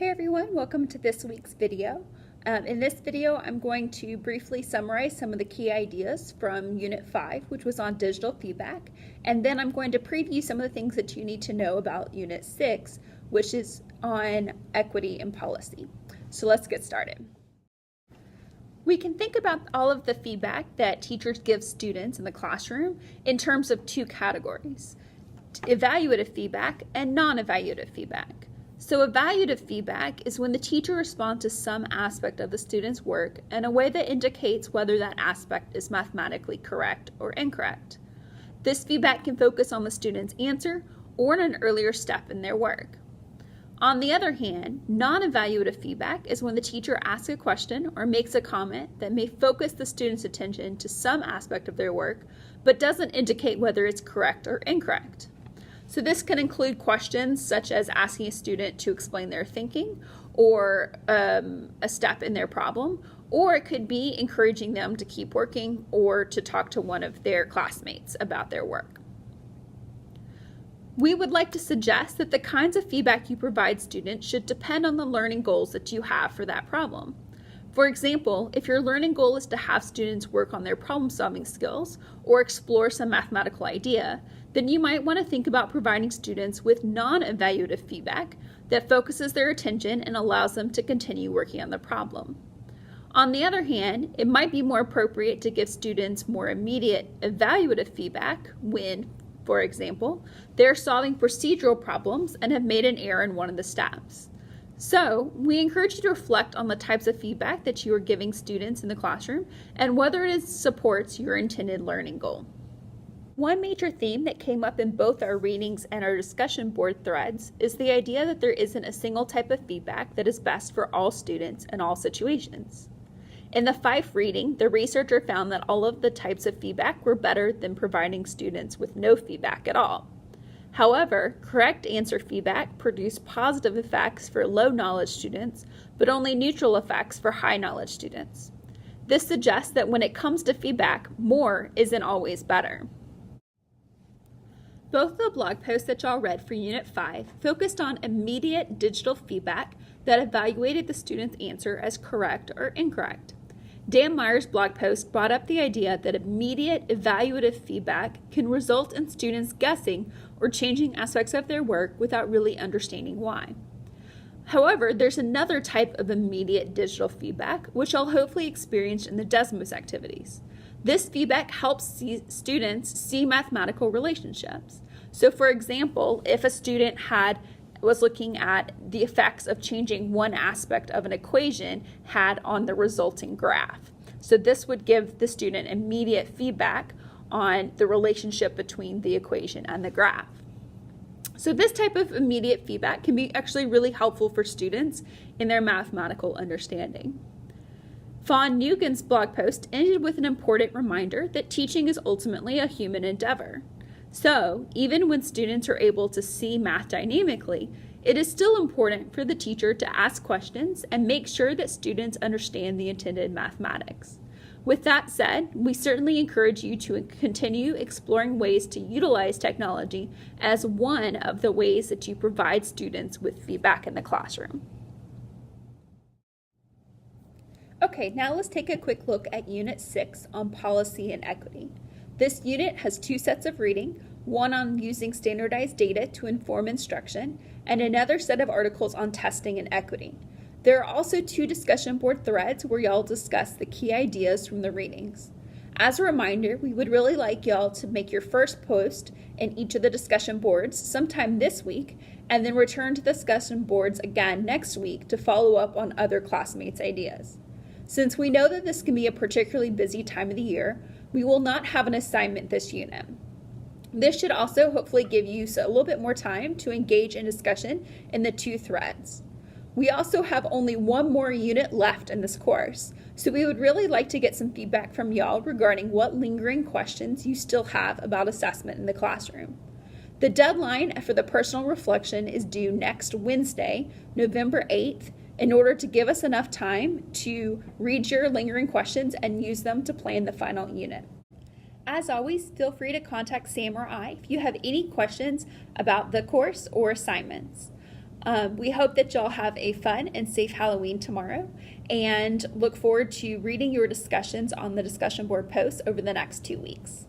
Hey everyone, welcome to this week's video. In this video, I'm going to briefly summarize some of the key ideas from Unit 5, which was on digital feedback, and then I'm going to preview some of the things that you need to know about Unit 6, which is on equity and policy. So let's get started. We can think about all of the feedback that teachers give students in the classroom in terms of two categories: evaluative feedback and non-evaluative feedback. So evaluative feedback is when the teacher responds to some aspect of the student's work in a way that indicates whether that aspect is mathematically correct or incorrect. This feedback can focus on the student's answer or on an earlier step in their work. On the other hand, non-evaluative feedback is when the teacher asks a question or makes a comment that may focus the student's attention to some aspect of their work, but doesn't indicate whether it's correct or incorrect. So this can include questions such as asking a student to explain their thinking or a step in their problem, or it could be encouraging them to keep working or to talk to one of their classmates about their work. We would like to suggest that the kinds of feedback you provide students should depend on the learning goals that you have for that problem. For example, if your learning goal is to have students work on their problem-solving skills or explore some mathematical idea, then you might want to think about providing students with non-evaluative feedback that focuses their attention and allows them to continue working on the problem. On the other hand, it might be more appropriate to give students more immediate evaluative feedback when, for example, they're solving procedural problems and have made an error in one of the steps. So, we encourage you to reflect on the types of feedback that you are giving students in the classroom and whether it supports your intended learning goal. One major theme that came up in both our readings and our discussion board threads is the idea that there isn't a single type of feedback that is best for all students in all situations. In the 5 reading, the researcher found that all of the types of feedback were better than providing students with no feedback at all. However, correct answer feedback produced positive effects for low knowledge students, but only neutral effects for high knowledge students. This suggests that when it comes to feedback, more isn't always better. Both of the blog posts that y'all read for Unit 5 focused on immediate digital feedback that evaluated the student's answer as correct or incorrect. Dan Meyer's blog post brought up the idea that immediate evaluative feedback can result in students guessing or changing aspects of their work without really understanding why. However, there's another type of immediate digital feedback, which I'll hopefully experience in the Desmos activities. This feedback helps students see mathematical relationships. So for example, if a student was looking at the effects of changing one aspect of an equation had on the resulting graph. So this would give the student immediate feedback on the relationship between the equation and the graph. So this type of immediate feedback can be actually really helpful for students in their mathematical understanding. Fawn Nugent's blog post ended with an important reminder that teaching is ultimately a human endeavor. So, even when students are able to see math dynamically, it is still important for the teacher to ask questions and make sure that students understand the intended mathematics. With that said, we certainly encourage you to continue exploring ways to utilize technology as one of the ways that you provide students with feedback in the classroom. Okay, now let's take a quick look at Unit 6 on policy and equity. This unit has 2 sets of reading, one on using standardized data to inform instruction, and another set of articles on testing and equity. There are also 2 discussion board threads where y'all discuss the key ideas from the readings. As a reminder, we would really like y'all to make your first post in each of the discussion boards sometime this week, and then return to the discussion boards again next week to follow up on other classmates' ideas. Since we know that this can be a particularly busy time of the year, we will not have an assignment this unit. This should also hopefully give you a little bit more time to engage in discussion in the 2 threads. We also have only one more unit left in this course, so we would really like to get some feedback from y'all regarding what lingering questions you still have about assessment in the classroom. The deadline for the personal reflection is due next Wednesday, November 8th, in order to give us enough time to read your lingering questions and use them to plan the final unit. As always, feel free to contact Sam or I if you have any questions about the course or assignments. We hope that y'all have a fun and safe Halloween tomorrow, and look forward to reading your discussions on the discussion board posts over the next 2 weeks.